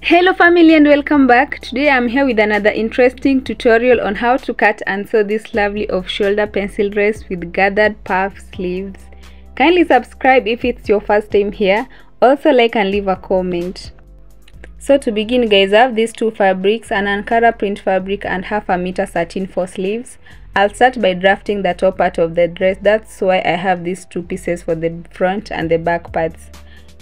Hello family and welcome back. Today I'm here with another interesting tutorial on how to cut and sew this lovely off-shoulder pencil dress with gathered puff sleeves. Kindly subscribe if it's your first time here. Also like and leave a comment. So to begin guys, I have these two fabrics, an Ankara print fabric and half a meter satin for sleeves. I'll start by drafting the top part of the dress. That's why I have these two pieces for the front and the back parts.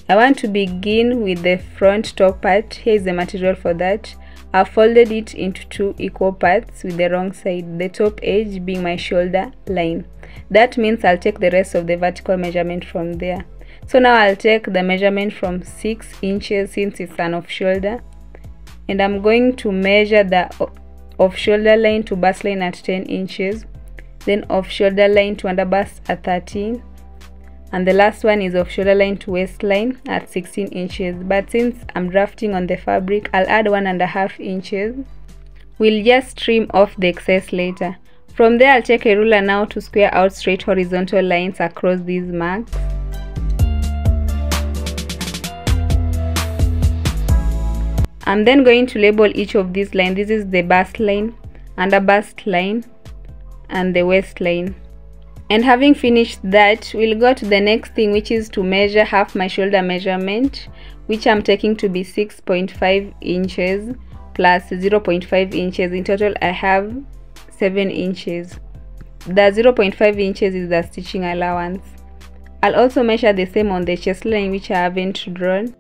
I want to begin with the front top part. Here is the material for that. I've folded it into two equal parts with the wrong side, the top edge being my shoulder line. That means I'll take the rest of the vertical measurement from there. So now I'll take the measurement from 6 inches since it's an off shoulder, and I'm going to measure the off shoulder line to bust line at 10 inches, then off shoulder line to under bust at 13, and the last one is off shoulder line to waistline at 16 inches. But since I'm drafting on the fabric, I'll add 1.5 inches. We'll just trim off the excess later. From there, I'll take a ruler now to square out straight horizontal lines across these marks. I'm then going to label each of these lines. This is the bust line, under bust line, and the waistline. And having finished that, we'll go to the next thing, which is to measure half my shoulder measurement, which I'm taking to be 6.5 inches plus 0.5 inches. In total, I have 7 inches. The 0.5 inches is the stitching allowance. I'll also measure the same on the chest line, which I haven't drawn.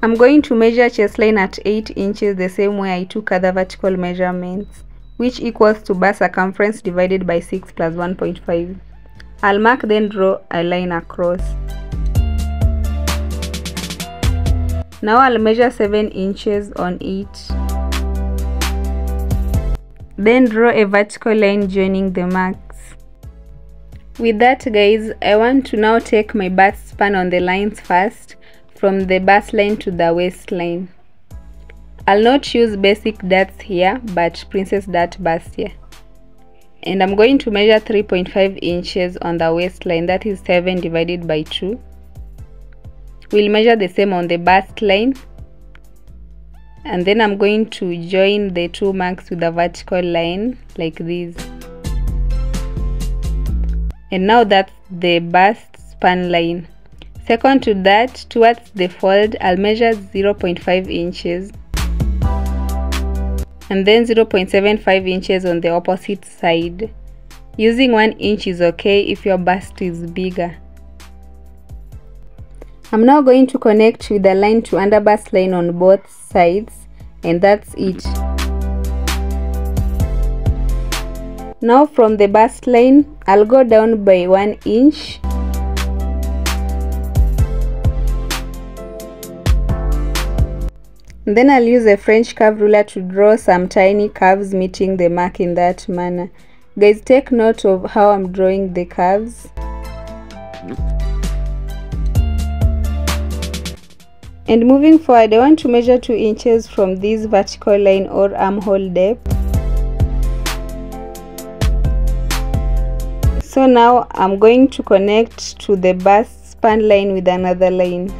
I'm going to measure chest line at 8 inches the same way I took other vertical measurements, which equals to bust circumference divided by 6 plus 1.5. I'll mark, then draw a line across. Now I'll measure 7 inches on it. Then draw a vertical line joining the marks. With that guys, I want to now take my bust span on the lines first, from the bust line to the waistline. I'll not use basic darts here, but princess dart bustier. And I'm going to measure 3.5 inches on the waistline, that is 7 divided by 2. We'll measure the same on the bust line, and then I'm going to join the two marks with a vertical line like this. And now that's the bust span line. Second to that, towards the fold, I'll measure 0.5 inches. And then 0.75 inches on the opposite side. Using 1 inch is okay if your bust is bigger. I'm now going to connect with the line to under bust line on both sides, and that's it. Now from the bust line, I'll go down by 1 inch. Then I'll use a French curve ruler to draw some tiny curves meeting the mark in that manner. Guys, take note of how I'm drawing the curves. And moving forward, I want to measure 2 inches from this vertical line or armhole depth. So now I'm going to connect to the bust span line with another line.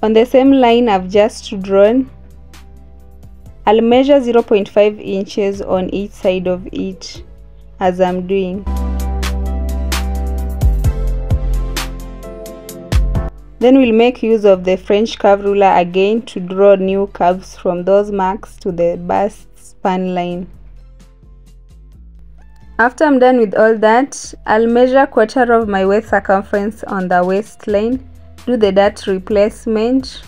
On the same line I've just drawn, I'll measure 0.5 inches on each side of it as I'm doing. Then we'll make use of the French curve ruler again to draw new curves from those marks to the bust span line. After I'm done with all that, I'll measure 1/4 of my waist circumference on the waistline. Do the dart replacement.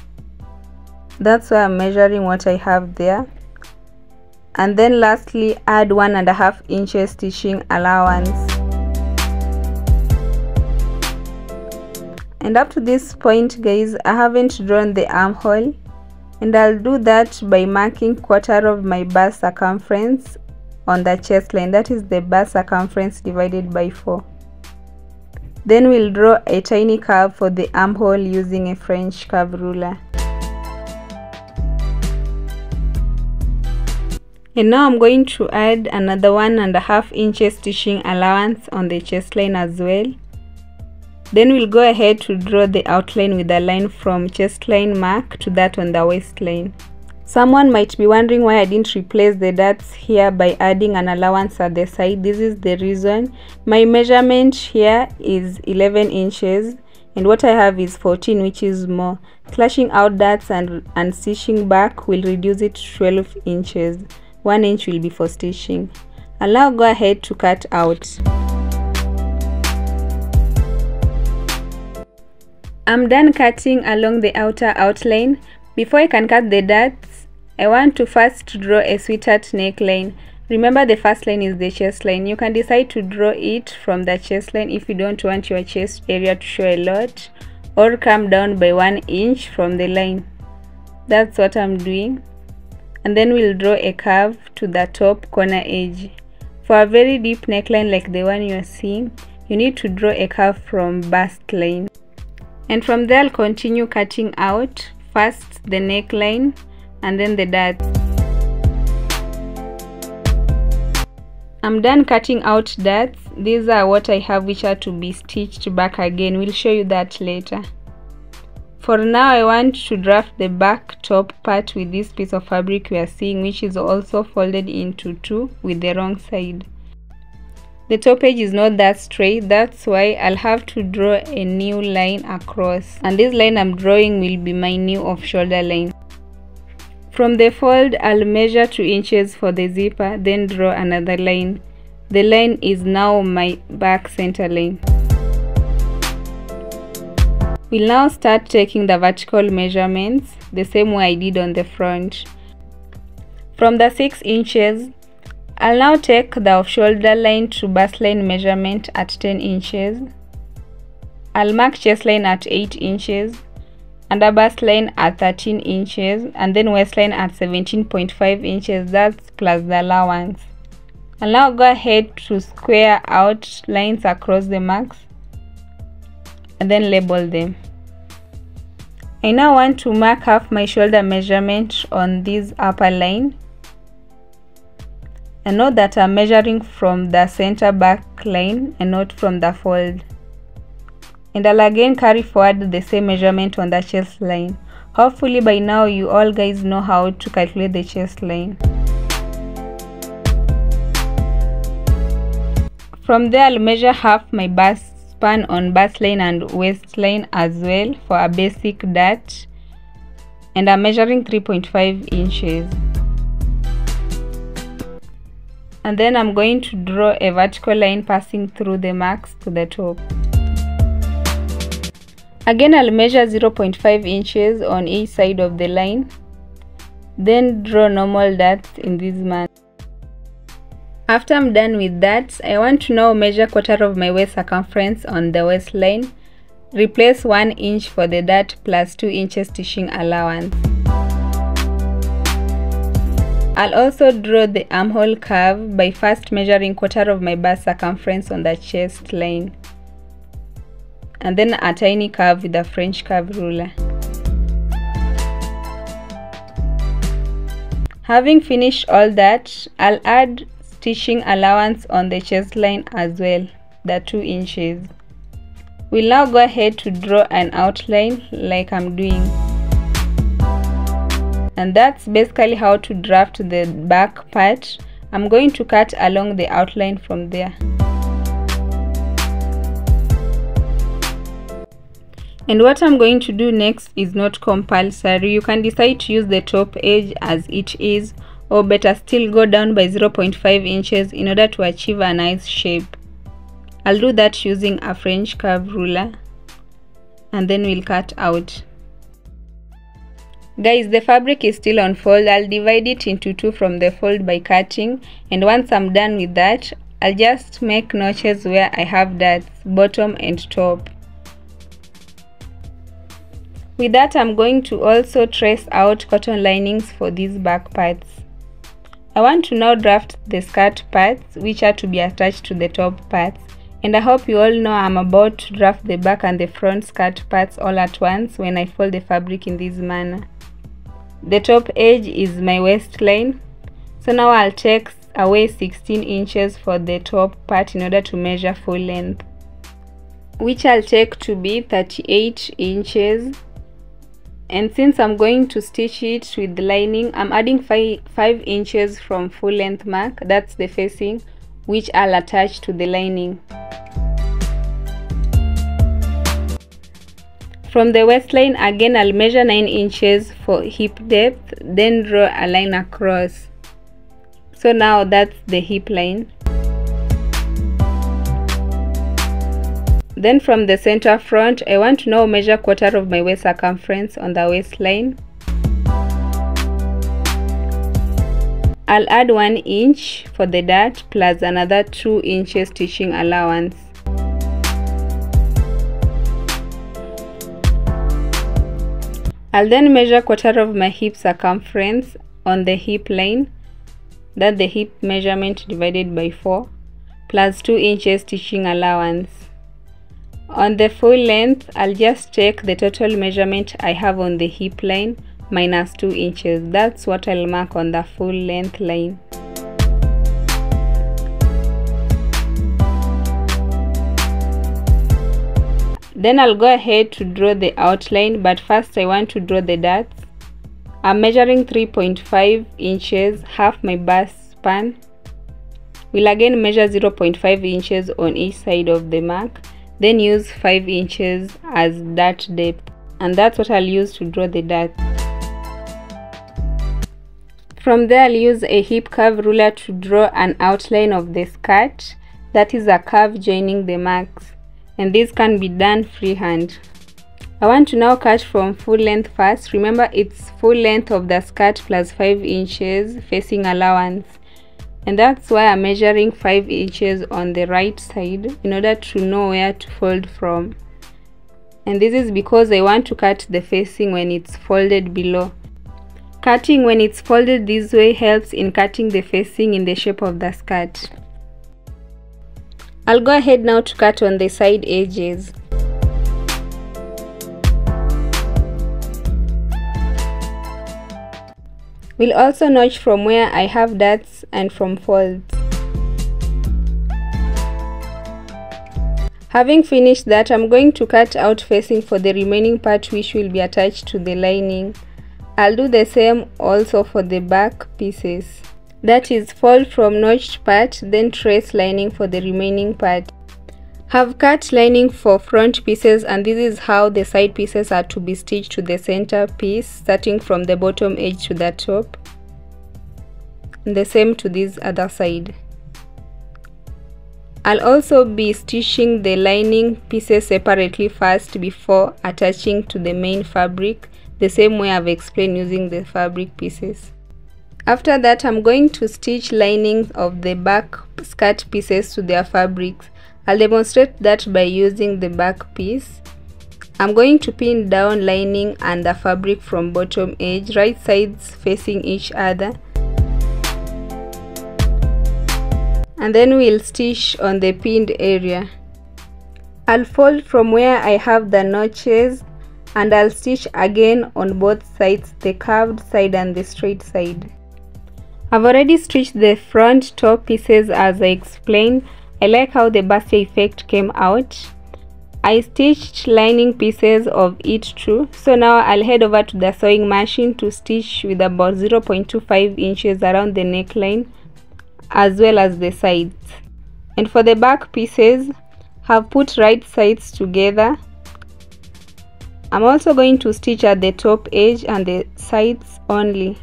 That's why I'm measuring what I have there. And then lastly, add 1.5 inches stitching allowance. And up to this point guys, I haven't drawn the armhole, and I'll do that by marking 1/4 of my bust circumference on the chest line, that is the bust circumference divided by 4. Then we'll draw a tiny curve for the armhole using a French curve ruler. And now I'm going to add another 1.5 inches stitching allowance on the chest line as well. Then we'll go ahead to draw the outline with a line from chest line mark to that on the waistline. Someone might be wondering why I didn't replace the darts here by adding an allowance at the side. This is the reason. My measurement here is 11 inches and what I have is 14, which is more. Slashing out darts and stitching back will reduce it to 12 inches. 1 inch will be for stitching. I'll now go ahead to cut out. I'm done cutting along the outer outline. Before I can cut the darts, I want to first draw a sweetheart neckline. Remember, the first line is the chest line. You can decide to draw it from the chest line if you don't want your chest area to show a lot, or come down by 1 inch from the line. That's what I'm doing. And then we'll draw a curve to the top corner edge. For a very deep neckline like the one you're seeing, you need to draw a curve from bust line. And from there I'll continue cutting out first the neckline and then the darts. I'm done cutting out darts. These are what I have which are to be stitched back again. We'll show you that later. For now, I want to draft the back top part with this piece of fabric we are seeing, which is also folded into two with the wrong side. The top edge is not that straight, that's why I'll have to draw a new line across, and this line I'm drawing will be my new off shoulder line. From the fold, I'll measure 2 inches for the zipper, then draw another line. The line is now my back center line. We'll now start taking the vertical measurements the same way I did on the front. From the 6 inches, I'll now take the off shoulder line to bust line measurement at 10 inches. I'll mark chest line at 8 inches, under bust line at 13 inches, and then waistline at 17.5 inches, that's plus the allowance. I'll now go ahead to square out lines across the marks and then label them. I now want to mark half my shoulder measurement on this upper line. And note that I'm measuring from the center back line and not from the fold. And I'll again carry forward the same measurement on the chest line. Hopefully by now you all guys know how to calculate the chest line. From there I'll measure half my bust span on bust line and waistline as well for a basic dart. And I'm measuring 3.5 inches. And then I'm going to draw a vertical line passing through the marks to the top. Again, I'll measure 0.5 inches on each side of the line. Then draw normal darts in this manner. After I'm done with that, I want to now measure quarter of my waist circumference on the waistline. Replace 1 inch for the dart plus 2 inches stitching allowance. I'll also draw the armhole curve by first measuring quarter of my bust circumference on the chest line, and then a tiny curve with a French curve ruler. Having finished all that, I'll add stitching allowance on the chest line as well, the 2 inches. We'll now go ahead to draw an outline like I'm doing. And that's basically how to draft the back part. I'm going to cut along the outline from there. And what I'm going to do next is not compulsory. You can decide to use the top edge as it is, or better still go down by 0.5 inches in order to achieve a nice shape. I'll do that using a French curve ruler, and then we'll cut out. Guys, the fabric is still on fold. I'll divide it into two from the fold by cutting, and once I'm done with that, I'll just make notches where I have darts, bottom and top. With that, I'm going to also trace out cotton linings for these back parts. I want to now draft the skirt parts which are to be attached to the top parts, and I hope you all know I'm about to draft the back and the front skirt parts all at once when I fold the fabric in this manner. The top edge is my waistline, so now I'll take away 16 inches for the top part in order to measure full length. which I'll take to be 38 inches. And since I'm going to stitch it with the lining, I'm adding 5 inches from full length mark, that's the facing, which I'll attach to the lining. From the waistline again, I'll measure 9 inches for hip depth, then draw a line across. So now that's the hip line. Then from the center front, I want to now measure quarter of my waist circumference on the waistline. I'll add 1 inch for the dart plus another 2 inches stitching allowance. I'll then measure quarter of my hip circumference on the hip line, that's the hip measurement divided by 4, plus 2 inches stitching allowance. On the full length, I'll just take the total measurement I have on the hip line minus 2 inches. That's what I'll mark on the full length line. Then I'll go ahead to draw the outline, but first I want to draw the darts. I'm measuring 3.5 inches, half my bust span. We'll again measure 0.5 inches on each side of the mark, then use 5 inches as dart depth, and that's what I'll use to draw the dart. From there, I'll use a hip curve ruler to draw an outline of the skirt, that is a curve joining the marks, and this can be done freehand. I want to now cut from full length first. Remember, it's full length of the skirt plus 5 inches facing allowance, and that's why I'm measuring 5 inches on the right side in order to know where to fold from. And this is because I want to cut the facing when it's folded below. Cutting when it's folded this way helps in cutting the facing in the shape of the skirt. I'll go ahead now to cut on the side edges. We'll also notch from where I have darts and from folds. Having finished that, I'm going to cut out facing for the remaining part which will be attached to the lining. I'll do the same also for the back pieces. That is, fold from notched part, then trace lining for the remaining part. Have cut lining for front pieces, and this is how the side pieces are to be stitched to the center piece, starting from the bottom edge to the top, and the same to this other side. I'll also be stitching the lining pieces separately first before attaching to the main fabric, the same way I've explained using the fabric pieces. After that, I'm going to stitch linings of the back skirt pieces to their fabrics. I'll demonstrate that by using the back piece. I'm going to pin down lining and the fabric from bottom edge, right sides facing each other. And then we'll stitch on the pinned area. I'll fold from where I have the notches, and I'll stitch again on both sides, the curved side and the straight side. I've already stitched the front top pieces as I explained. I like how the bustier effect came out. I stitched lining pieces of it too. So now I'll head over to the sewing machine to stitch with about 0.25 inches around the neckline as well as the sides. And for the back pieces, have put right sides together. I'm also going to stitch at the top edge and the sides only.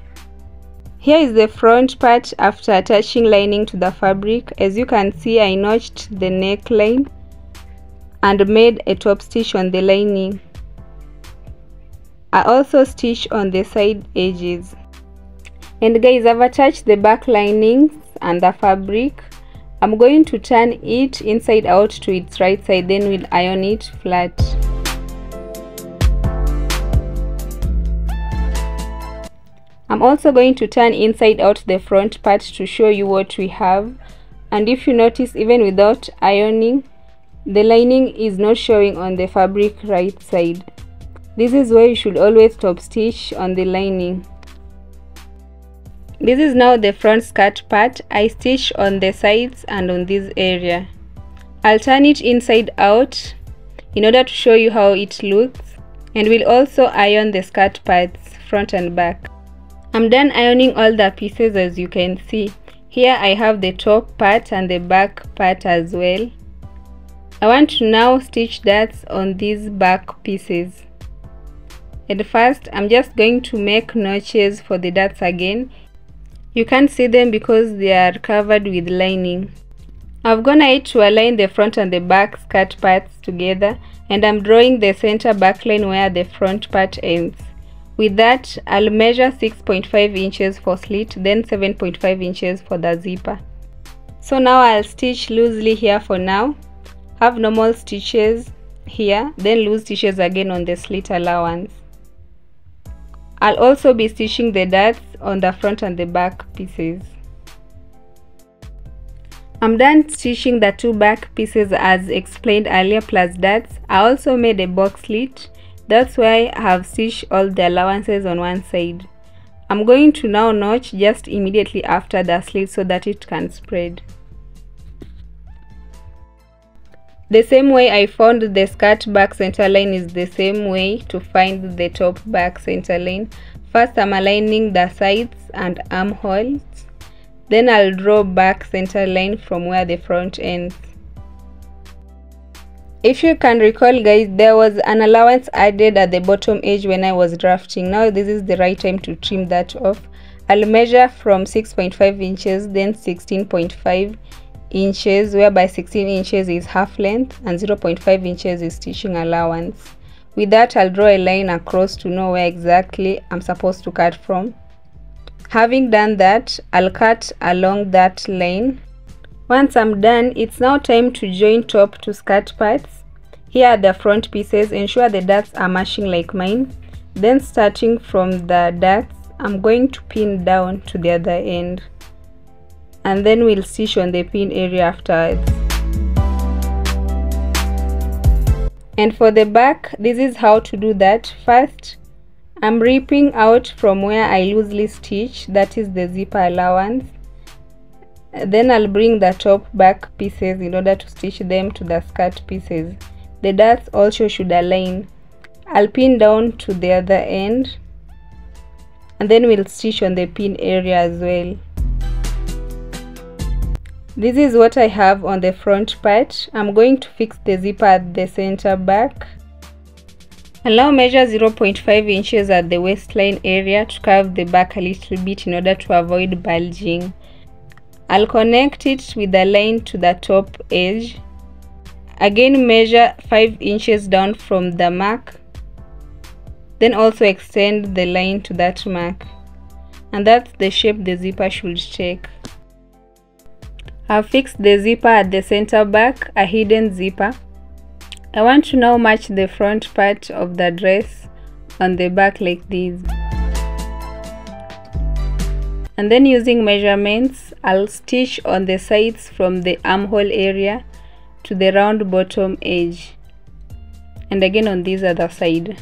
Here is the front part after attaching lining to the fabric. As you can see, I notched the neckline and made a top stitch on the lining. I also stitched on the side edges. And guys, I've attached the back linings and the fabric. I'm going to turn it inside out to its right side, then we'll iron it flat. I'm also going to turn inside out the front part to show you what we have. And if you notice, even without ironing, the lining is not showing on the fabric right side. This is why you should always top stitch on the lining. This is now the front skirt part. I stitch on the sides and on this area. I'll turn it inside out in order to show you how it looks, and we'll also iron the skirt parts front and back. I'm done ironing all the pieces. As you can see here, I have the top part and the back part as well. I want to now stitch darts on these back pieces. At first, I'm just going to make notches for the darts again. You can't see them because they are covered with lining. I've gone ahead to align the front and the back skirt parts together, and I'm drawing the center back line where the front part ends. With that, I'll measure 6.5 inches for slit, then 7.5 inches for the zipper. So now I'll stitch loosely here for now. Have normal stitches here, then loose stitches again on the slit allowance. I'll also be stitching the darts on the front and the back pieces. I'm done stitching the two back pieces as explained earlier plus darts. I also made a box slit. That's why I have stitched all the allowances on one side. I'm going to now notch just immediately after the slit so that it can spread. The same way I found the skirt back center line is the same way to find the top back center line. First, I'm aligning the sides and armholes. Then I'll draw back center line from where the front ends. If you can recall, guys, there was an allowance added at the bottom edge when I was drafting. Now this is the right time to trim that off. I'll measure from 6.5 inches, then 16.5 inches, whereby 16 inches is half length and 0.5 inches is stitching allowance. With that, I'll draw a line across to know where exactly I'm supposed to cut from. Having done that, I'll cut along that line. Once I'm done, it's now time to join top to skirt parts. Here are the front pieces. Ensure the darts are matching like mine. Then starting from the darts, I'm going to pin down to the other end, and then we'll stitch on the pin area afterwards. And for the back, this is how to do that. First, I'm ripping out from where I loosely stitch, that is the zipper allowance. Then I'll bring the top back pieces in order to stitch them to the skirt pieces. The darts also should align. I'll pin down to the other end, and then we'll stitch on the pin area as well. This is what I have on the front part. I'm going to fix the zipper at the center back. I'll now measure 0.5 inches at the waistline area to curve the back a little bit in order to avoid bulging. I'll connect it with a line to the top edge. Again, measure 5 inches down from the mark. Then also extend the line to that mark. And that's the shape the zipper should take. I've fixed the zipper at the center back, a hidden zipper. I want to now match the front part of the dress on the back like this. And then using measurements, I'll stitch on the sides from the armhole area to the round bottom edge, and again on this other side.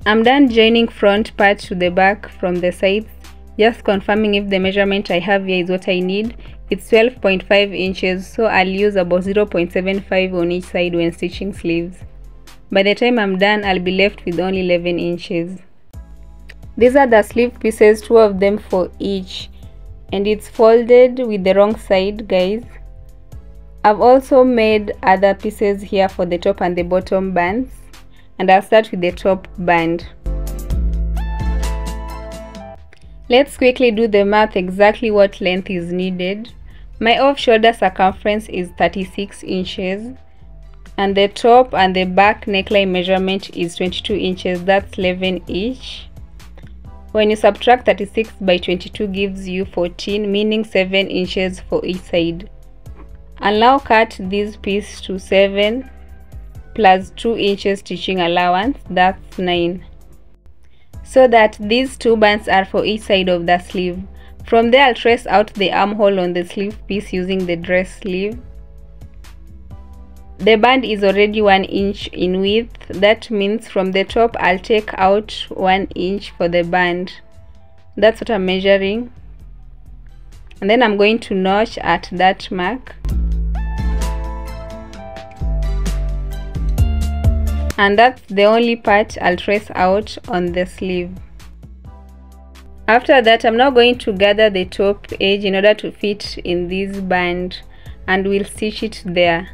I'm done joining front part to the back from the sides, just confirming if the measurement I have here is what I need. It's 12.5 inches, so I'll use about 0.75 on each side when stitching sleeves. By the time I'm done, I'll be left with only 11 inches. These are the sleeve pieces, 2 of them for each, and it's folded with the wrong side, guys. I've also made other pieces here for the top and the bottom bands, and I'll start with the top band. Let's quickly do the math exactly what length is needed. My off shoulder circumference is 36 inches, and the top and the back neckline measurement is 22 inches, that's 11 each. When you subtract 36 by 22 gives you 14, meaning 7 inches for each side. I'll now cut this piece to 7 plus 2 inches stitching allowance, that's 9. So that these 2 bands are for each side of the sleeve. From there, I'll trace out the armhole on the sleeve piece using the dress sleeve. The band is already 1 inch in width. That means from the top, I'll take out 1 inch for the band. That's what I'm measuring. And then I'm going to notch at that mark. and that's the only part I'll trace out on the sleeve. After that, I'm now going to gather the top edge in order to fit in this band, and we'll stitch it there.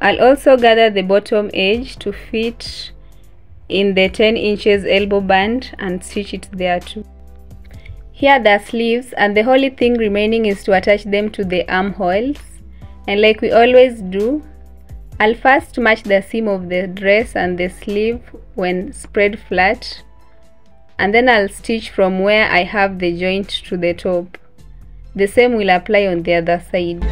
I'll also gather the bottom edge to fit in the 10 inches elbow band and stitch it there too. Here are the sleeves, and the only thing remaining is to attach them to the armholes. And like we always do, I'll first match the seam of the dress and the sleeve when spread flat, and then I'll stitch from where I have the joint to the top. The same will apply on the other side.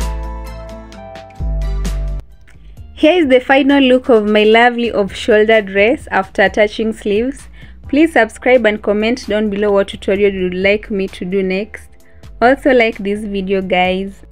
Here is the final look of my lovely off-shoulder dress after attaching sleeves. Please subscribe and comment down below what tutorial you'd like me to do next. Also like this video, guys.